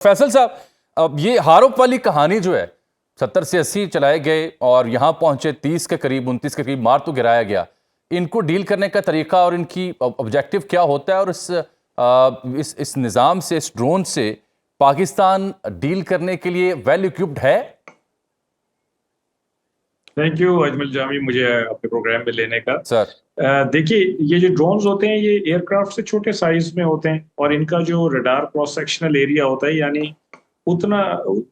फैसल साहब, अब ये हारोप वाली कहानी जो है 70 से 80 चलाए गए और यहाँ पहुंचे 30 के करीब 29 के करीब, मार तो गिराया गया। इनको डील करने का तरीका और इनकी ऑब्जेक्टिव क्या होता है, और इस निज़ाम से, इस ड्रोन से पाकिस्तान डील करने के लिए वेल इक्विप्ड है? थैंक यू अजमल जामी, मुझे अपने प्रोग्राम में लेने का। सर, देखिए, ये जो ड्रोन्स होते हैं ये एयरक्राफ्ट से छोटे साइज में होते हैं और इनका जो रडार क्रॉस सेक्शनल एरिया होता है, यानी उतना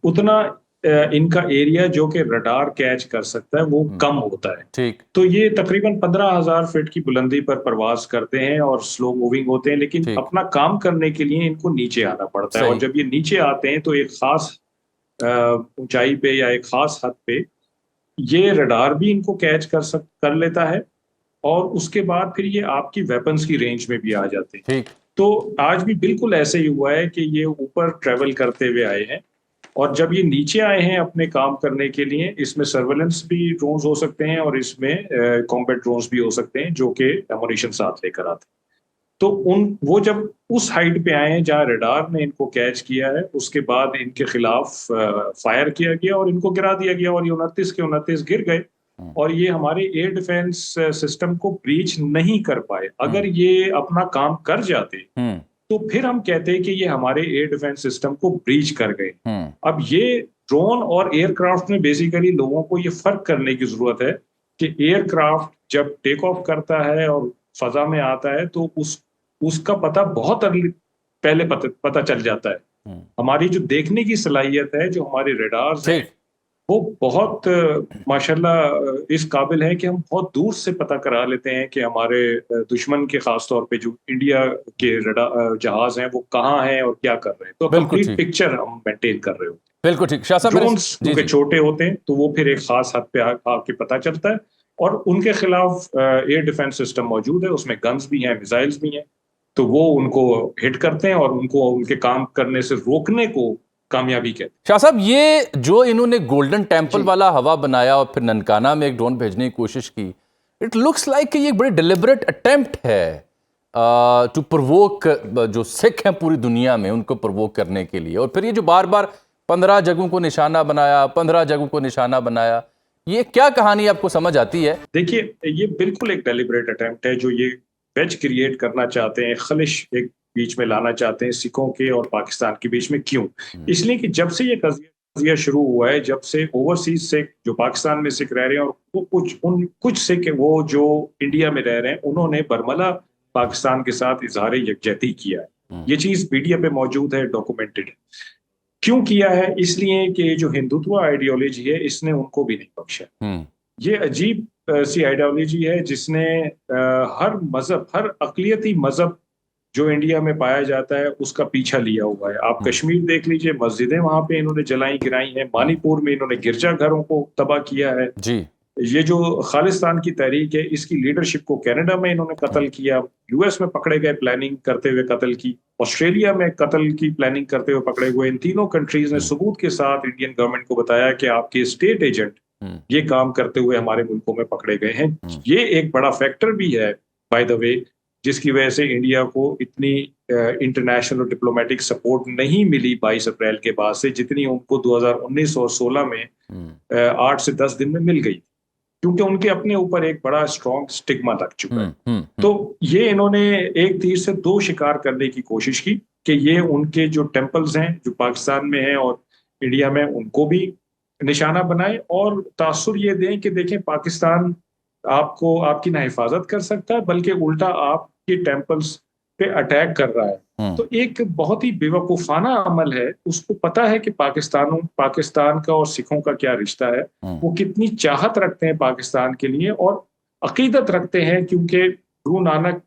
उतना इनका एरिया जो कि रडार कैच कर सकता है वो कम होता है। ठीक। तो ये तकरीबन 15,000 फीट की बुलंदी पर परवाज करते हैं और स्लो मूविंग होते हैं, लेकिन ठीक। अपना काम करने के लिए इनको नीचे आना पड़ता है। और सही। जब ये नीचे आते हैं तो एक खास ऊंचाई पे या एक खास हद पे ये रडार भी इनको कैच कर लेता है और उसके बाद फिर ये आपकी वेपन्स की रेंज में भी आ जाते हैं। ठीक। तो आज भी बिल्कुल ऐसे ही हुआ है कि ये ऊपर ट्रेवल करते हुए आए हैं और जब ये नीचे आए हैं अपने काम करने के लिए, इसमें सर्वेलेंस भी ड्रोन्स हो सकते हैं और इसमें कॉम्बैट ड्रोन्स भी हो सकते हैं जो कि एमुनिशन साथ लेकर आते हैं। तो वो जब उस हाइट पे आए हैं जहां रडार ने इनको कैच किया है, उसके बाद इनके खिलाफ फायर किया गया और इनको गिरा दिया गया और ये 29 के 29 गिर गए। और ये हमारे एयर डिफेंस सिस्टम को ब्रीच नहीं कर पाए। अगर ये अपना काम कर जाते तो फिर हम कहते हैं कि ये हमारे एयर डिफेंस सिस्टम को ब्रीच कर गए। अब ये ड्रोन और एयरक्राफ्ट में बेसिकली लोगों को ये फर्क करने की जरूरत है कि एयरक्राफ्ट जब टेक ऑफ करता है और फजा में आता है तो उसका पता बहुत पहले पता चल जाता है। हमारी जो देखने की सलाहियत है, जो हमारे रडार्स हैं, वो बहुत माशाल्लाह इस काबिल है कि हम बहुत दूर से पता करा लेते हैं कि हमारे दुश्मन के खास तौर पे जो इंडिया के जहाज हैं वो कहाँ हैं और क्या कर रहे हैं। तो कंप्लीट पिक्चर हम मेंटेन कर रहे होते हैं। बिल्कुल ठीक। शाह साहब, ड्रोन्स क्योंकि छोटे होते हैं तो वो फिर एक खास हद पे आके पता चलता है और उनके खिलाफ एयर डिफेंस सिस्टम मौजूद है, उसमें गन्स भी हैं, मिसाइल्स भी हैं, तो वो उनको हिट करते हैं और उनको उनके काम करने से रोकने को कामयाबी कहते हैं। शाह साहब, ये जो इन्होंने गोल्डन टेम्पल वाला हवा बनाया और फिर ननकाना में एक ड्रोन भेजने की कोशिश की, इट लुक्स लाइक कि ये एक बड़ी डिलिबरेट अटेम्प्ट है टू प्रोवोक जो सिख हैं पूरी दुनिया में, उनको प्रोवोक करने के लिए। और फिर ये जो बार बार 15 जगहों को निशाना बनाया, 15 जगहों को निशाना बनाया, ये क्या कहानी आपको समझ आती है? देखिए, ये बिल्कुल एक डेलिबरेट अटेम्प्ट है जो ये वेज क्रिएट करना चाहते हैं, खलिश एक बीच में लाना चाहते हैं सिखों के और पाकिस्तान के बीच में। क्यों? इसलिए कि जब से ये कज़िया शुरू हुआ है, जब से ओवरसीज सिख जो पाकिस्तान में सिख रह रहे हैं और वो कुछ सिख वो जो इंडिया में रह रहे हैं, उन्होंने बरमला पाकिस्तान के साथ इजहार यकजहती किया है। ये चीज मीडिया पे मौजूद है, डॉक्यूमेंटेड है। क्यों किया है? इसलिए कि जो हिंदुत्व आइडियोलॉजी है इसने उनको भी नहीं बख्शा। ये अजीब सी आइडियोलॉजी है जिसने हर मजहब, हर अकलियती मजहब जो इंडिया में पाया जाता है उसका पीछा लिया हुआ है। आप कश्मीर देख लीजिए, मस्जिदें वहां पे इन्होंने जलाई गिराई हैं, मणिपुर में इन्होंने गिरजाघरों को तबाह किया है जी। ये जो खालिस्तान की तहरीक है इसकी लीडरशिप को कनाडा में इन्होंने कत्ल किया, यूएस में पकड़े गए प्लानिंग करते हुए कत्ल की, ऑस्ट्रेलिया में कत्ल की प्लानिंग करते हुए पकड़े हुए। इन तीनों कंट्रीज ने सबूत के साथ इंडियन गवर्नमेंट को बताया कि आपके स्टेट एजेंट ये काम करते हुए हमारे मुल्कों में पकड़े गए हैं। ये एक बड़ा फैक्टर भी है बाय द वे, जिसकी वजह से इंडिया को इतनी इंटरनेशनल और डिप्लोमेटिक सपोर्ट नहीं मिली 22 अप्रैल के बाद से, जितनी उनको 2019 और 16 में 8 से 10 दिन में मिल गई, क्योंकि उनके अपने ऊपर एक बड़ा स्ट्रॉन्ग स्टिग्मा लग चुका है। तो ये इन्होंने एक तीर से दो शिकार करने की कोशिश की कि ये उनके जो टेम्पल्स हैं जो पाकिस्तान में हैं और इंडिया में, उनको भी निशाना बनाए और तासुर ये दें कि देखें पाकिस्तान आपको आपकी ना हिफाजत कर सकता है बल्कि उल्टा आपके टेम्पल्स पे अटैक कर रहा है। तो एक बहुत ही बेवकूफाना अमल है। उसको पता है कि पाकिस्तान का और सिखों का क्या रिश्ता है, वो कितनी चाहत रखते हैं पाकिस्तान के लिए और अकीदत रखते हैं, क्योंकि गुरु नानक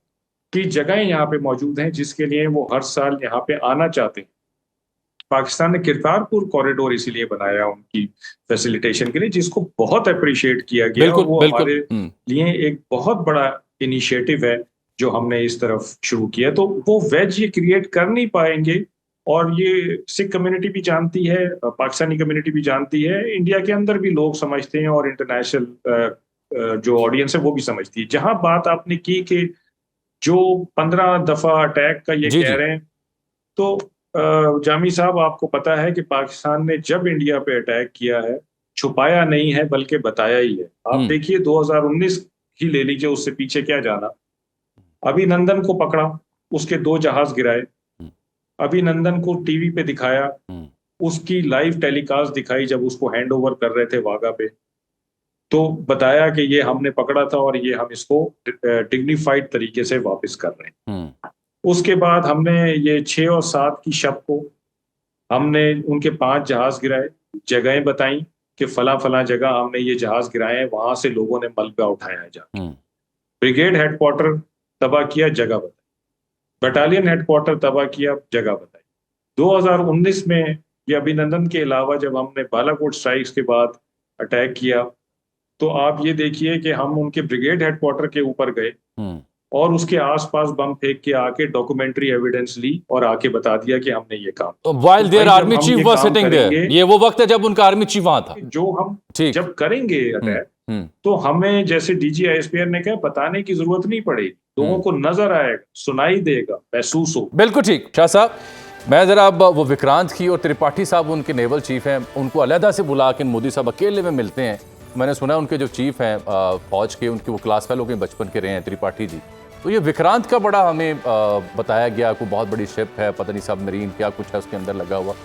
की जगह यहाँ पे मौजूद हैं जिसके लिए वो हर साल यहाँ पे आना चाहते हैं। पाकिस्तान ने करतारपुर कॉरिडोर इसीलिए बनाया उनकी फैसिलिटेशन के लिए, जिसको बहुत अप्रिशिएट किया गया। वो हमारे लिए एक बहुत बड़ा इनिशिएटिव है जो हमने इस तरफ शुरू किया। तो वो वेज ये क्रिएट कर नहीं पाएंगे और ये सिख कम्युनिटी भी जानती है, पाकिस्तानी कम्युनिटी भी जानती है, इंडिया के अंदर भी लोग समझते हैं और इंटरनेशनल जो ऑडियंस है वो भी समझती है। जहां बात आपने की कि जो 15 दफा अटैक का ये कह रहे हैं, तो जामी साहब, आपको पता है कि पाकिस्तान ने जब इंडिया पे अटैक किया है, छुपाया नहीं है बल्कि बताया ही है। आप हम्म, देखिए 2019 ही ले लीजिए, उससे पीछे क्या जाना। अभिनंदन को पकड़ा, उसके 2 जहाज गिराए, हम्म, अभिनंदन को टीवी पे दिखाया, हम्म, उसकी लाइव टेलीकास्ट दिखाई जब उसको हैंड ओवर कर रहे थे वाघा पे, तो बताया कि ये हमने पकड़ा था और ये हम इसको डिग्निफाइड तरीके से वापस कर रहे हैं। हम्म, उसके बाद हमने ये 6 और 7 की शब को हमने उनके 5 जहाज गिराए, जगहें बताई कि फला फला जगह हमने ये जहाज गिराए हैं, वहां से लोगों ने मलबा उठाया है जाके। हम्म, ब्रिगेड हेडक्वार्टर तबाह किया, जगह बताई। बटालियन हेडक्वार्टर तबाह किया, जगह बताई। 2019 में ये अभिनंदन के अलावा जब हमने बालाकोट स्ट्राइक्स के बाद अटैक किया, तो आप ये देखिए कि हम उनके ब्रिगेड हेडक्वार्टर के ऊपर गए हम्म। और उसके आसपास बम फेंक के आके डॉक्यूमेंट्री एविडेंस ली और आके बता दिया कि हमने ये काम किया। वाइल तो देयर भाई जब आर्मी हम चीफ ये वाज काम सिटिंग देयर, करेंगे, ये वो वक्त है जब उनका आर्मी चीफ वहां था। जो हम ठीक। जब करेंगे हम्म, अटैक, हम्म, तो हमें जैसे डीजी आईएसपीआर ने कहा, बताने की जरूरत नहीं पड़ेगी, लोगों हम्म। को नजर आएगा, सुनाई देगा, महसूस हो। बिल्कुल ठीक। शाह साहब, मैं जरा अब वो विक्रांत की और त्रिपाठी साहब उनके नेवल चीफ हैं, उनको अलहदा से बुला के मोदी साहब अकेले में मिलते हैं। मैंने सुना उनके जो चीफ हैं फौज के, उनके वो क्लास फेलो के बचपन के रहे हैं त्रिपाठी जी। तो ये विक्रांत का बड़ा हमें बताया गया, कोई बहुत बड़ी शिप है, पता नहीं सबमरीन क्या कुछ है उसके अंदर लगा हुआ।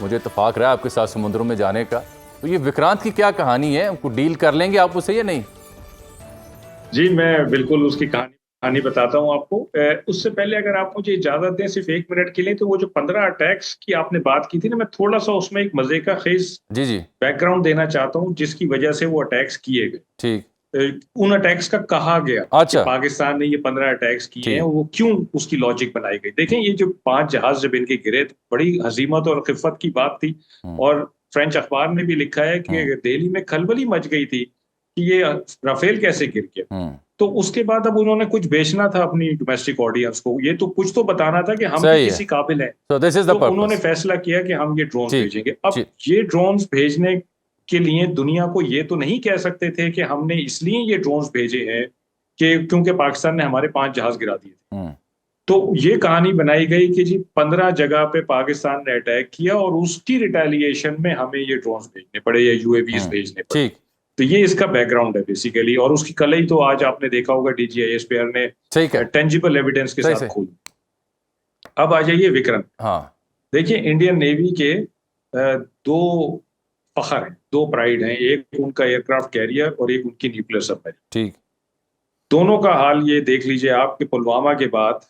मुझे इत्तेफाक रहा है आपके साथ समुद्रों में जाने का। तो ये विक्रांत की क्या कहानी है, उनको डील कर लेंगे आप उससे या नहीं? जी, मैं बिल्कुल उसकी कहानी बताता हूँ आपको। उससे पहले अगर आप मुझे इजाजत दें सिर्फ 1 मिनट के लिए, तो वो जो 15 अटैक्स की आपने बात की थी ना, मैं थोड़ा सा उसमें एक मजे का खेज जी जी। बैकग्राउंड देना चाहता हूँ जिसकी वजह से वो अटैक्स किए गए। ठीक। उन अटैक्स का कहा गया कि अच्छा। पाकिस्तान ने ये 15 अटैक्स किए हैं, ठीक। वो क्यों, उसकी लॉजिक बनाई गई। देखें, ये जो 5 जहाज जब इनके गिरे तो बड़ी हजीमत और खिफत की बात थी। हम्म, और फ्रेंच अखबार ने भी लिखा है कि हम्म, दिल्ली में खलबली मच गई थी कि ये राफेल कैसे गिर गया। हम्म। तो उसके बाद अब उन्होंने कुछ बेचना था अपनी डोमेस्टिक ऑडियंस को, ये तो कुछ तो बताना था कि हम भी सही है। किसी काबिल हैं। सो दिस इज द तो उन्होंने पर्पस। फैसला किया कि हम ये ड्रोन ठीक। भेजेंगे। अब ठीक। ये ड्रोन भेजने के लिए दुनिया को ये तो नहीं कह सकते थे कि हमने इसलिए ये ड्रोन भेजे हैं कि क्योंकि पाकिस्तान ने हमारे 5 जहाज गिरा दिए थे। हम्म। तो ये कहानी बनाई गई कि जी 15 जगह पे पाकिस्तान ने अटैक किया और उसकी रिटेलिएशन में हमें ये ड्रोन भेजने पड़े या यूएवीज हम्म। भेजने पड़े। ठीक। तो ये इसका बैकग्राउंड है बेसिकली, और उसकी कल ही तो आज आपने देखा होगा डीजीआईएसपीआर ने ठीक है। टेंजिबल एविडेंस के सही साथ से। खोली। अब आ जाइए विक्रम। हाँ। देखिए, इंडियन नेवी के 2 फखर हैं, 2 प्राइड हैं, एक उनका एयरक्राफ्ट कैरियर और एक उनकी न्यूक्लियर सबमरीन। ठीक। दोनों का हाल ये देख लीजिए आप कि पुलवामा के बाद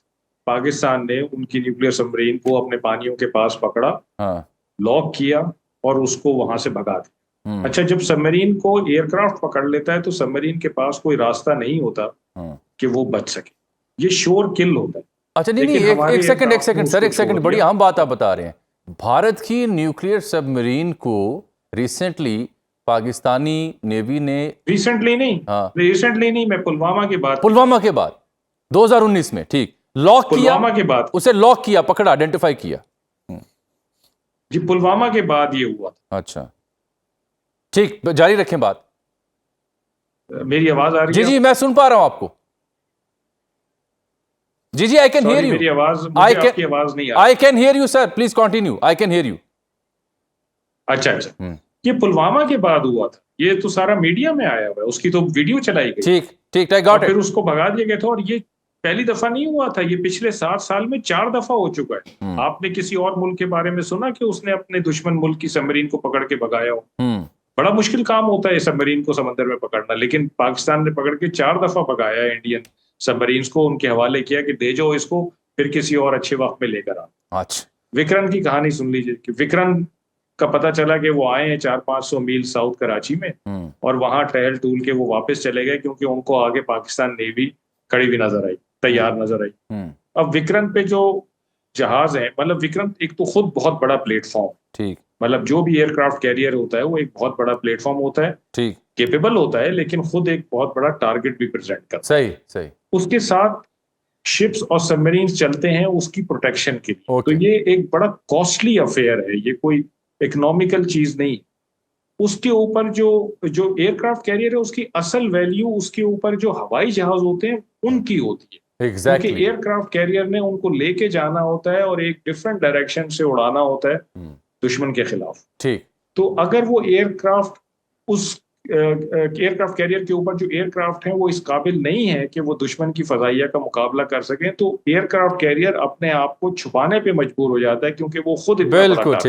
पाकिस्तान ने उनकी न्यूक्लियर सबमरीन को अपने पानियों के पास पकड़ा, हाँ। लॉक किया और उसको वहां से भगा दिया। हम्म, अच्छा, जब सबमरीन को एयरक्राफ्ट पकड़ लेता है तो सबमरीन के पास कोई रास्ता नहीं होता हम्म। कि वो बच सके, ये शोर किल होता है। अच्छा, नहीं नहीं, लेकिन एक हमारे एक सेकंड, एक एयरक्राफ्ट ने सेकंड सर, उसको एक सेकंड, छोड़ बड़ी दिया। अहम बात आप बता रहे हैं। भारत की न्यूक्लियर सबमरीन को रिसेंटली पाकिस्तानी नेवी ने, रिसेंटली नहीं, हाँ, रिसेंटली नहीं, मैं पुलवामा की बात, पुलवामा के बाद 2019 में, ठीक, लॉक किया, पुलवामा के बाद, उसे लॉक किया, पकड़ा, आइडेंटिफाई किया। जी पुलवामा के बाद ये हुआ था। अच्छा, ठीक, जारी रखें बात। मेरी आवाज आ रही जी है जी, आपको? मैं सुन पा रहा हूं आपको। जी जी, I can hear sorry, you. मेरी आवाज, आई मुझे कैन, आपकी आवाज नहीं आ I can hear you sir, please continue, I can hear you. अच्छा अच्छा, ये पुलवामा के बाद हुआ था, ये तो सारा मीडिया में आया हुआ है, उसकी तो वीडियो चलाई गई ठीक ठीक, आई गॉट और फिर इट। उसको भगा दिया गया था। और ये पहली दफा नहीं हुआ था, ये पिछले 7 साल में 4 दफा हो चुका है। आपने किसी और मुल्क के बारे में सुना कि उसने अपने दुश्मन मुल्क की सबमरीन को पकड़ के भगाया हो? बड़ा मुश्किल काम होता है सबमरीन को समंदर में पकड़ना, लेकिन पाकिस्तान ने पकड़ के 4 दफा भगाया है इंडियन सबमरीन्स को, उनके हवाले किया कि दे जाओ इसको, फिर किसी और अच्छे वक्त में लेकर आ। अच्छा। विक्रम की कहानी सुन लीजिए कि विक्रम का पता चला कि वो आए हैं 400-500 मील साउथ कराची में और वहां टहल टूल के वो वापस चले गए क्योंकि उनको आगे पाकिस्तान नेवी खड़ी भी नजर आई, तैयार नजर आई। अब विक्रम पे जो जहाज है, मतलब विक्रम एक तो खुद बहुत बड़ा प्लेटफॉर्म, ठीक मतलब जो भी एयरक्राफ्ट कैरियर होता है वो एक बहुत बड़ा प्लेटफॉर्म होता है, ठीक, केपेबल होता है, लेकिन खुद एक बहुत बड़ा टारगेट भी प्रेजेंट करता सही सही। है। उसके साथ शिप्स और सबमरीन्स चलते हैं उसकी प्रोटेक्शन के लिए। तो ओके। ये एक बड़ा कॉस्टली अफेयर है, ये कोई इकोनॉमिकल चीज नहीं। उसके ऊपर जो जो एयरक्राफ्ट कैरियर है उसकी असल वैल्यू उसके ऊपर जो हवाई जहाज होते हैं उनकी होती है। क्योंकि एग्जैक्टली। एयरक्राफ्ट कैरियर ने उनको लेके जाना होता है और एक डिफरेंट डायरेक्शन से उड़ाना होता है दुश्मन के खिलाफ। ठीक। तो अगर वो एयरक्राफ्ट उस एयरक्राफ्ट कैरियर के ऊपर जो एयरक्राफ्ट हैं वो इस काबिल नहीं है कि वो दुश्मन की फजाइया का मुकाबला कर सकें, तो एयरक्राफ्ट कैरियर अपने आप को छुपाने पे मजबूर हो जाता है क्योंकि वो खुद इतना बड़ा बिल्कुल टारगेट ठीक।